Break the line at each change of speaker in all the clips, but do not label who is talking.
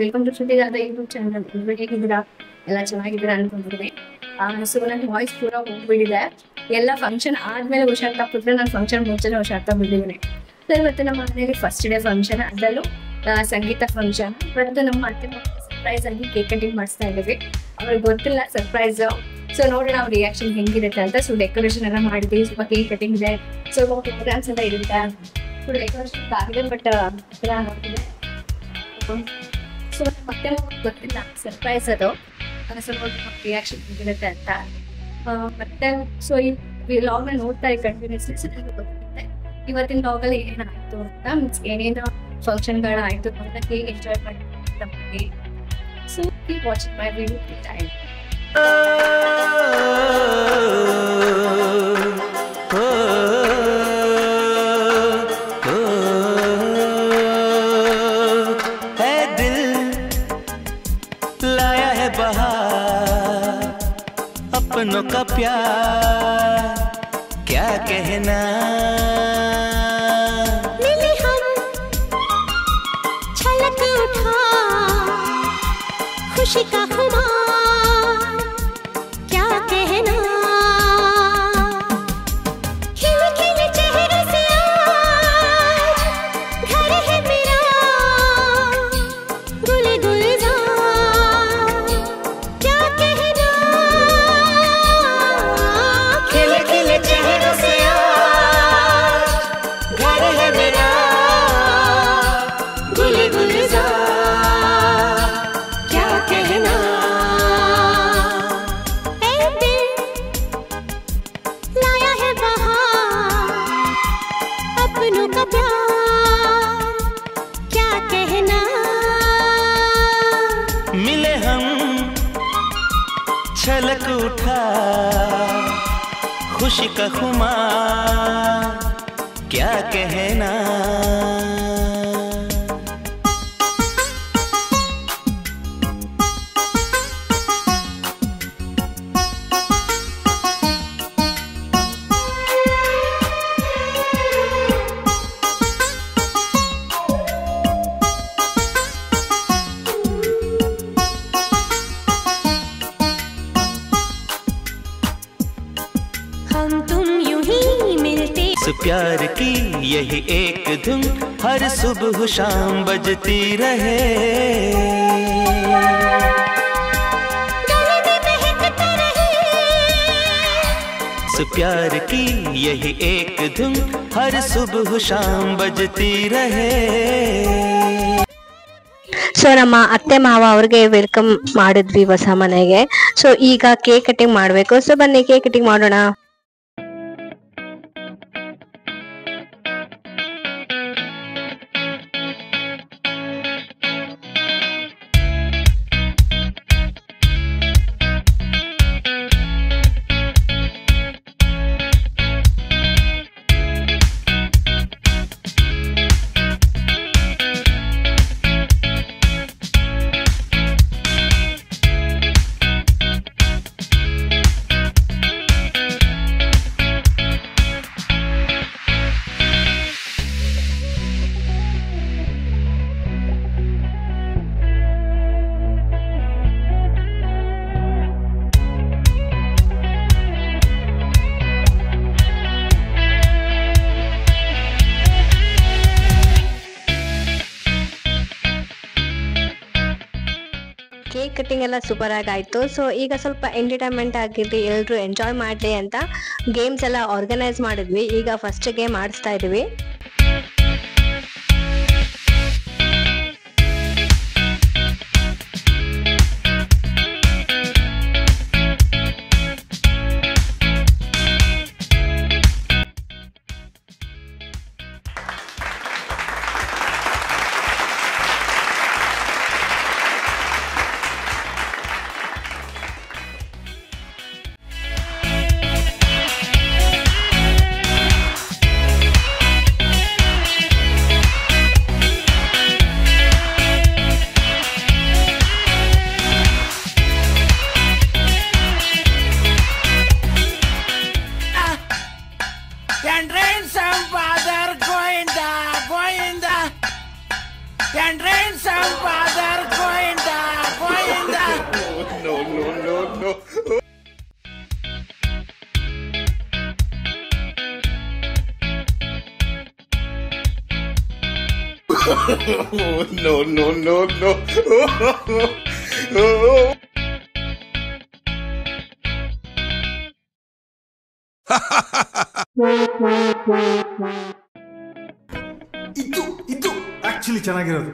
Welcome to ಶ್ರುತಿ ದಾದ YouTube channel. ಹೇಗಿದ್ದೀರಾ? ಎಲ್ಲ ಚೆನ್ನಾಗಿದ್ದೀರಾ ಅನ್ಕೊಂಡಿದ್ದೀನಿ. ಸೊ ನನ್ನ ವಾಯ್ಸ್ ಪೂರ ಹೋಗ್ಬಿಟ್ಟಿದೆ. ಎಲ್ಲ ಫಂಕ್ಷನ್ ಆದ್ಮೇಲೆ ಹುಷಾರ್ ತಪ್ಪಿದ್ರೆ ನಾನು ಫಂಕ್ಷನ್ ಮುಂಚೆನೇ ಹುಷಾರ್ ತಪ್ಪಿದ್ದೀನಿ. ಸೊ ಇವತ್ತು ನಮ್ಮ ಮನೆಯಲ್ಲಿ ಫಸ್ಟ್ ಡೇ ಫಂಕ್ಷನ್, ಅದರಲ್ಲೂ ಸಂಗೀತ ಫಂಕ್ಷನ್. ಇವತ್ತು ನಮ್ಮ ಅತ್ತೆ ಸರ್ಪ್ರೈಸ್ ಆಗಿ ಕೇಕ್ ಕಟಿಂಗ್ ಮಾಡಿಸ್ತಾ ಇದ್ದೀವಿ. ಅವ್ರಿಗೆ ಗೊತ್ತಿಲ್ಲ ಸರ್ಪ್ರೈಸ್. ಸೊ ನೋಡೋಣ ಅವ್ರ ರಿಯಾಕ್ಷನ್ ಹೆಂಗಿರುತ್ತೆ ಅಂತ. ಸೊ ಡೆಕೋರೇಷನ್ ಎಲ್ಲ ಮಾಡಿದ್ವಿ, ಸ್ವಲ್ಪ ಕೇಕ್ ಕಟಿಂಗ್ ಇದೆ, ಸೊ ಪ್ರೋಗ್ರಾಮ್ಸ್ ಎಲ್ಲ ಇರುತ್ತೆ. ಸೊ ಡೆಕೋರೇಷನ್ ಆಗಿದೆ, ಬಟ್ ನೋಡ್ತಿದೆ. ಸೊ ಮತ್ತೆ ಗೊತ್ತಿಲ್ಲ ಸರ್ಪ್ರೈಸ್ ಅದು. ಸೊ ನೋಡಿ ರಿಯಾಕ್ಷನ್ ಹೇಗಿರುತ್ತೆ ಅಂತ. ಮತ್ತೆ ಸೊ ಈ ವ್ಲಾಗ್ನ ನೋಡ್ತಾ ಕಂಟಿನ್ಯೂಸ್ಲಿ ಗೊತ್ತಿರುತ್ತೆ ಇವತ್ತಿನ ವ್ಲಾಗಲ್ಲಿ ಏನೇನಾಯ್ತು ಅಂತ, ಮೀನ್ಸ್ ಏನೇನು ಫಂಕ್ಷನ್ಗಳಾಯ್ತು ಅಂತ, ಹೇಗೆ ಎಂಜಾಯ್ ಮಾಡಿ. So keep watching my video till time.
अपनों का प्यार क्या कहना,
मिले हम छलक उठा खुशी का खुमार क्या कहना, खिले खिले चेहरे से आज घर है मेरा गुले गुलजार क्या कहना, खिले खिले चेहरे से आज घर है मेरा गुले गुलजार क्या कहना, ऐ दिल लाया है बहार अपनों का प्यार क्या कहना,
मिले हम छलक उठा खुशी का खुमार क्या कहना।
हम तुम यूं ही मिलते
इस प्यार की यही एक धुन हर सुबह शाम बजती रहे,
गले में महकता रहे,
इस प्यार की यही एक धुन हर सुबह शाम बजती रहे।
ಸೊ ನಮ್ಮ ಅತ್ತೆ ಮಾವ ಅವ್ರಿಗೆ ವೆಲ್ಕಮ್ ಮಾಡಿದ್ವಿ ಹೊಸ ಮನೆಗೆ. ಸೊ ಈಗ ಕೇಕ್ ಕಟಿಂಗ್ ಮಾಡ್ಬೇಕು. ಸೊ ಬನ್ನಿ ಕೇಕ್ ಕಟಿಂಗ್ ಮಾಡೋಣ. ಕೇಕ್ ಕಟಿಂಗ್ ಎಲ್ಲ ಸೂಪರ್ ಆಗಿ ಆಯ್ತು. ಸೊ ಈಗ ಸ್ವಲ್ಪ ಎಂಟರ್ಟೈನ್ಮೆಂಟ್ ಆಗಿರ್ಲಿ, ಎಲ್ರು ಎಂಜಾಯ್ ಮಾಡ್ಲಿ ಅಂತ ಗೇಮ್ಸ್ ಎಲ್ಲ ಆರ್ಗನೈಸ್ ಮಾಡಿದ್ವಿ. ಈಗ ಫಸ್ಟ್ ಗೇಮ್ ಆಡಿಸ್ತಾ ಇದೀವಿ.
And rain some father going No, no, no, no.
ಇದು ಆಕ್ಚುಲಿ ಚೆನ್ನಾಗಿರೋದು.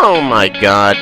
Oh my god.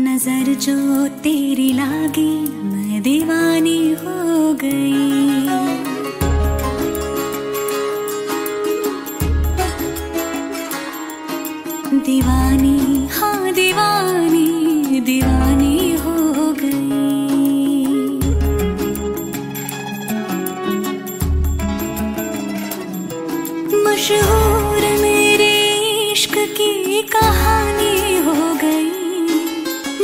नजर जो तेरी लागी मैं दीवानी हो गई। दीवानी हाँ दीवानी दीवानी हो गई। मशहूर मेरे इश्क की कहानी हो गई।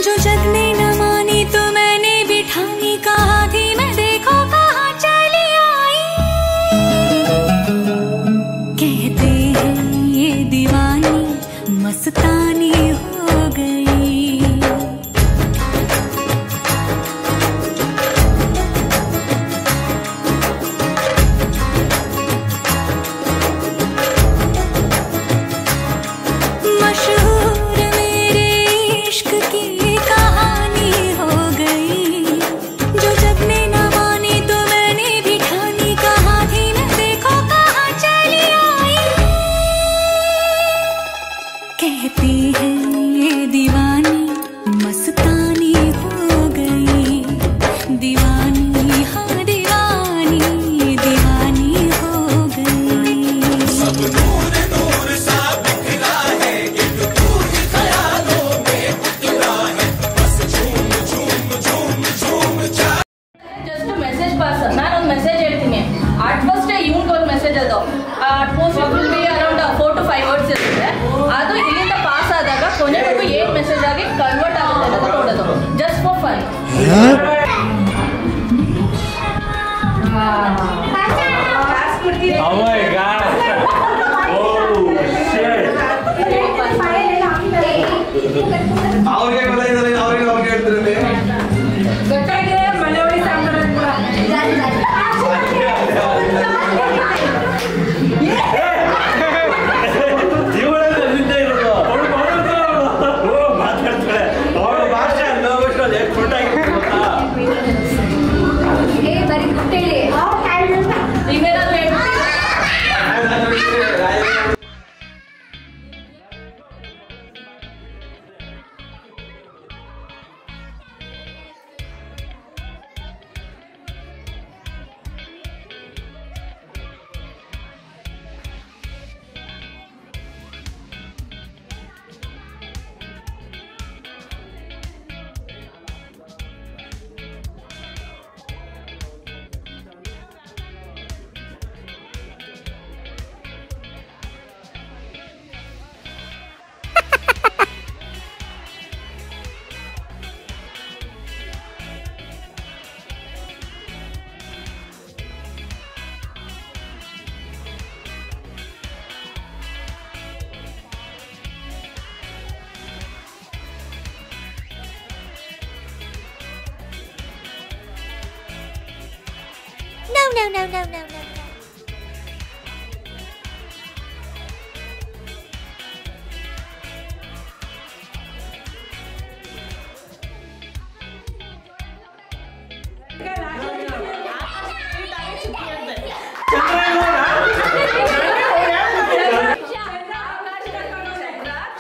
जो जग ने न मानी तो मैंने बिठानी, कहा थी मैं देखो कहाँ चली आई। कहते हैं ये दीवानी मस्तानी हो गई। मशहूर मेरे इश्क की कहानी हो गई। जो जग ने न मानी तो मैंने भी ठानी, कहा थी मैं देखो कहाँ चली आई। कहती है ये दीवानी मस्तानी हो गई। दीवानी हाँ दीवानी दीवानी हो गई। सब नूर नूर सा बिखरा है, ये तो दूर ख्यालों में उतरा है। बस झूम झूम झूम झूम जा।
जस्ट ಮೆಸೇಜ್ ಪಾಸ್ ನಾನು ಒಂದು ಮೆಸೇಜ್ ಹೇಳ್ತೀನಿ. ಅಟ್ ಫಸ್ಟ್ ಇವನ್ಗೆ ಒಂದು ಮೆಸೇಜ್ ಅದು utmost it will be around 4 to 5 words ಇರುತ್ತೆ. ಅದು ಇಲ್ಲಿಂದ ಪಾಸ್ ಆದಾಗ ಕೊನೆವರೆಗೂ ಏನು ಮೆಸೇಜ್ ಆಗಿ ಕನ್ವರ್ಟ್ ಆಗುತ್ತೆ ಅನ್ನೋದು ನೋಡೋದು, just for fun.
Oh my god. Oh shit.
ಅವ್ರಿಗೆ ಗೊತ್ತಾಯ್ತಲ್ಲ, ಅವ್ರಿಗೆ ಹೇಳ್ತಿರಲಿ.
ಗೊತ್ತಾಗಿದೆ ಮನೆಯೊಳಗೆ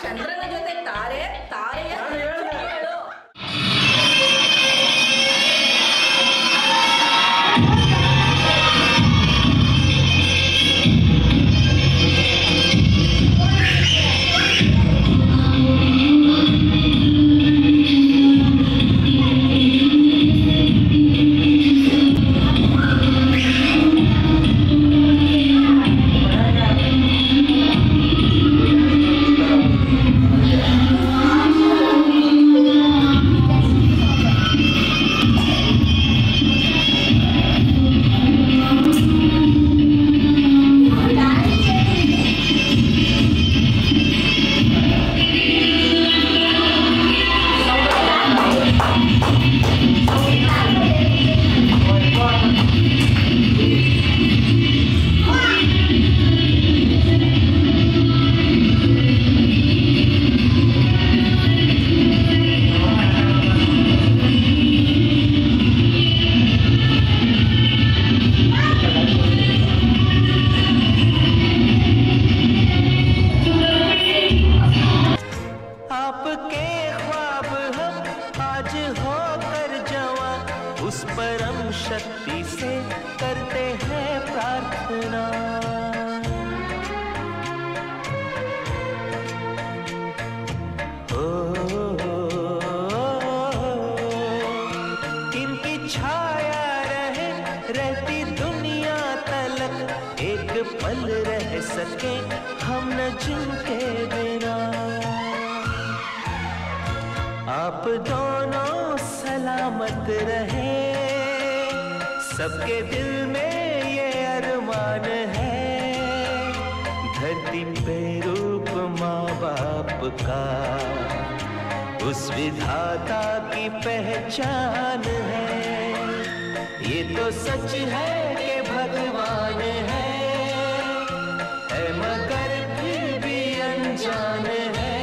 ಚಂದ್ರನ ಜೊತೆ ತಾರೆ ತಾರೆಯ
उस परम शक्ति से करते हैं प्रार्थना। इनकी छाया रहे रहती दुनिया तलक, एक पल रह सके हम न जिनके बिना। आप दोनों सलामत रहे, सबके दिल में ये अरमान है। धरती पे रूप माँ बाप का उस विधाता की पहचान है। ये तो सच है कि भगवान है मगर फिर भी अनजान है।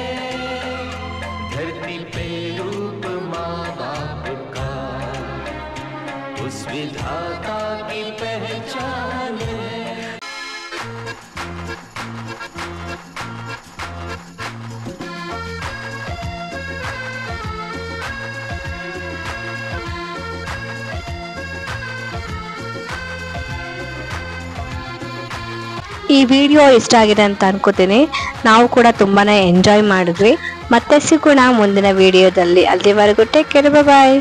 धरती पे रूप माँ बाप का उस विधाता की पहचान है।
ಈ ವಿಡಿಯೋ ಇಷ್ಟ ಆಗಿದೆ ಅಂತ ಅನ್ಕೋತೀನಿ. ನಾವು ಕೂಡ ತುಂಬಾನೇ ಎಂಜಾಯ್ ಮಾಡಿದ್ವಿ. ಮತ್ತೆ ಸಿಗೋಣ ಮುಂದಿನ ವಿಡಿಯೋದಲ್ಲಿ. ಅಲ್ಲಿವರೆಗೂ ಟೇಕ್ ಕೇರ್, ಬಾಯ್.